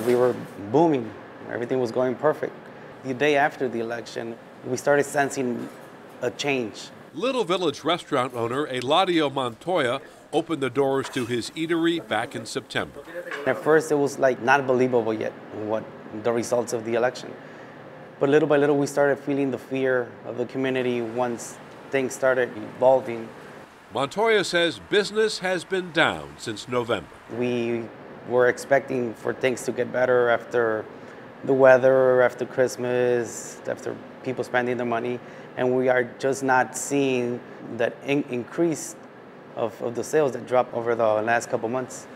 We were booming. Everything was going perfect. The day after the election, we started sensing a change. Little Village restaurant owner Eladio Montoya opened the doors to his eatery back in September. At first, it was like not believable yet what the results of the election. But little by little, we started feeling the fear of the community once things started evolving. Montoya says business has been down since November. We were expecting for things to get better after the weather, after Christmas, after people spending their money, and we are just not seeing that increase of the sales that dropped over the last couple months.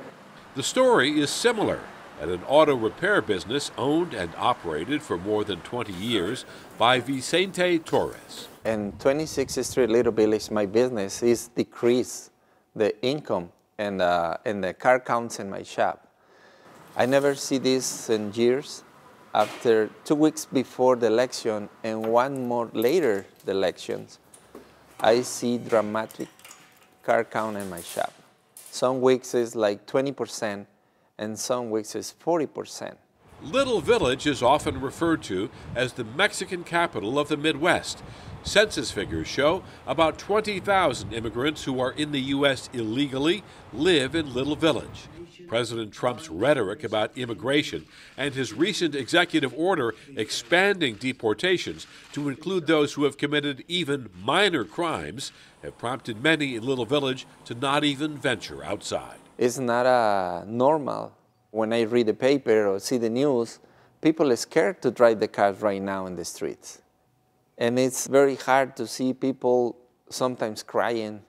The story is similar at an auto repair business owned and operated for more than 20 years by Vicente Torres. In 26th Street Little Village, my business is decreased the income and the car counts in my shop. I never see this in years. After 2 weeks before the election and 1 more later the elections, I see dramatic car count in my shop. Some weeks is like 20% and some weeks is 40%. Little Village is often referred to as the Mexican capital of the Midwest. Census figures show about 20,000 immigrants who are in the U.S. illegally live in Little Village. President Trump's rhetoric about immigration and his recent executive order expanding deportations to include those who have committed even minor crimes have prompted many in Little Village to not even venture outside. It's not normal. When I read the paper or see the news, people are scared to drive the cars right now in the streets. And it's very hard to see people sometimes crying.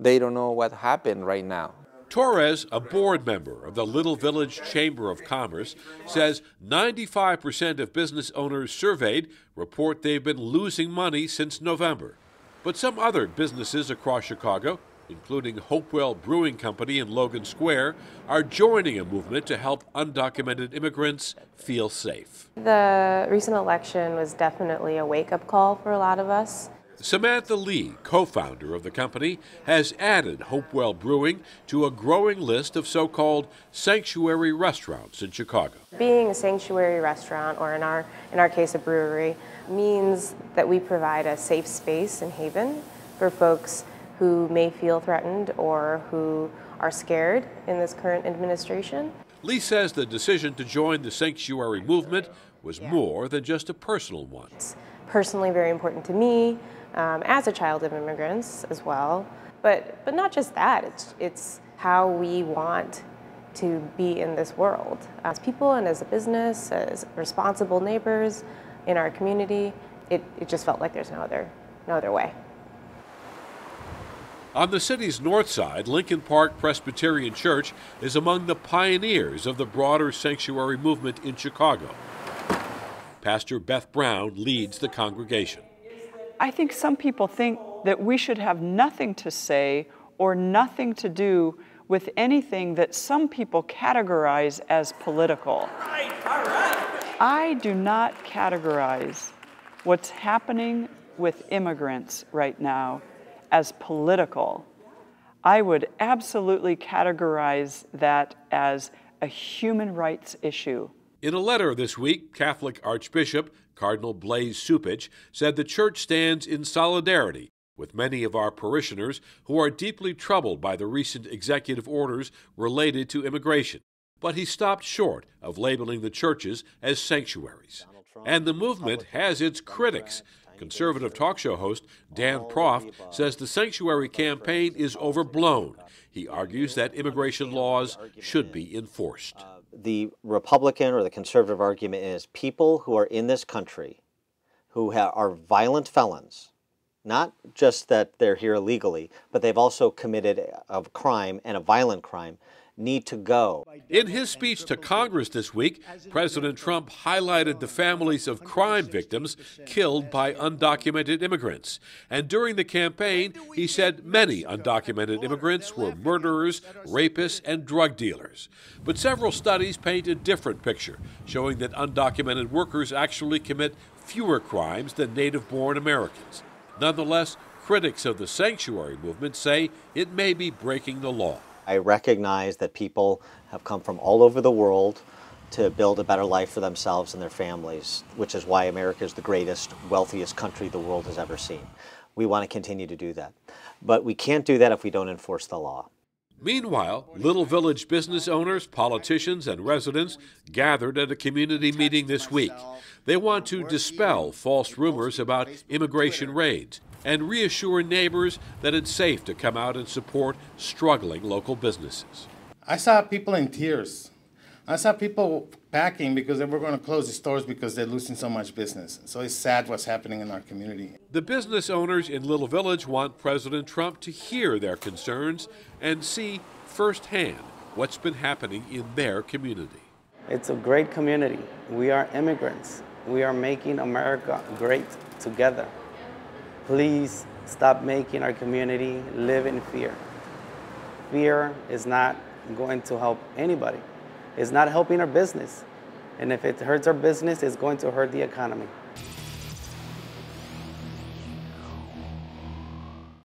They don't know what happened right now. Torres, a board member of the Little Village Chamber of Commerce, says 95% of business owners surveyed report they've been losing money since November. But some other businesses across Chicago, including Hopewell Brewing Company in Logan Square, are joining a movement to help undocumented immigrants feel safe. The recent election was definitely a wake-up call for a lot of us. Samantha Lee, co-founder of the company, has added Hopewell Brewing to a growing list of so-called sanctuary restaurants in Chicago. Being a sanctuary restaurant, or in our case a brewery, means that we provide a safe space and haven for folks who may feel threatened or who are scared in this current administration. Lee says the decision to join the sanctuary movement was more than just a personal one. It's personally very important to me, as a child of immigrants as well. But not just that, it's how we want to be in this world. As people and as a business, as responsible neighbors in our community, it just felt like there's no other way. On the city's north side, Lincoln Park Presbyterian Church is among the pioneers of the broader sanctuary movement in Chicago. Pastor Beth Brown leads the congregation. I think some people think that we should have nothing to say or nothing to do with anything that some people categorize as political. All right. I do not categorize what's happening with immigrants right now as political. I would absolutely categorize that as a human rights issue. In a letter this week, Catholic Archbishop Cardinal Blaise Cupich said the church stands in solidarity with many of our parishioners who are deeply troubled by the recent executive orders related to immigration. But he stopped short of labeling the churches as sanctuaries. And the movement has its critics. Conservative talk show host Dan Proft says the sanctuary campaign is overblown. He argues that immigration laws should be enforced. The Republican or the conservative argument is people who are in this country who are violent felons, not just that they're here illegally, but they've also committed a crime and a violent crime, need to go. In his speech to Congress this week, President Trump highlighted the families of crime victims killed by undocumented immigrants. And during the campaign, he said many undocumented immigrants were murderers, rapists, and drug dealers. But several studies paint a different picture, showing that undocumented workers actually commit fewer crimes than native-born Americans. Nonetheless, critics of the sanctuary movement say it may be breaking the law. I recognize that people have come from all over the world to build a better life for themselves and their families, which is why America is the greatest, wealthiest country the world has ever seen. We want to continue to do that. But we can't do that if we don't enforce the law. Meanwhile, Little Village business owners, politicians, and residents gathered at a community meeting this week. They want to dispel false rumors about immigration raids and reassure neighbors that it's safe to come out and support struggling local businesses. I saw people in tears. I saw people packing because they were going to close the stores because they're losing so much business. So it's sad what's happening in our community. The business owners in Little Village want President Trump to hear their concerns and see firsthand what's been happening in their community. It's a great community. We are immigrants. We are making America great together. Please stop making our community live in fear. Fear is not going to help anybody. It's not helping our business. And if it hurts our business, it's going to hurt the economy.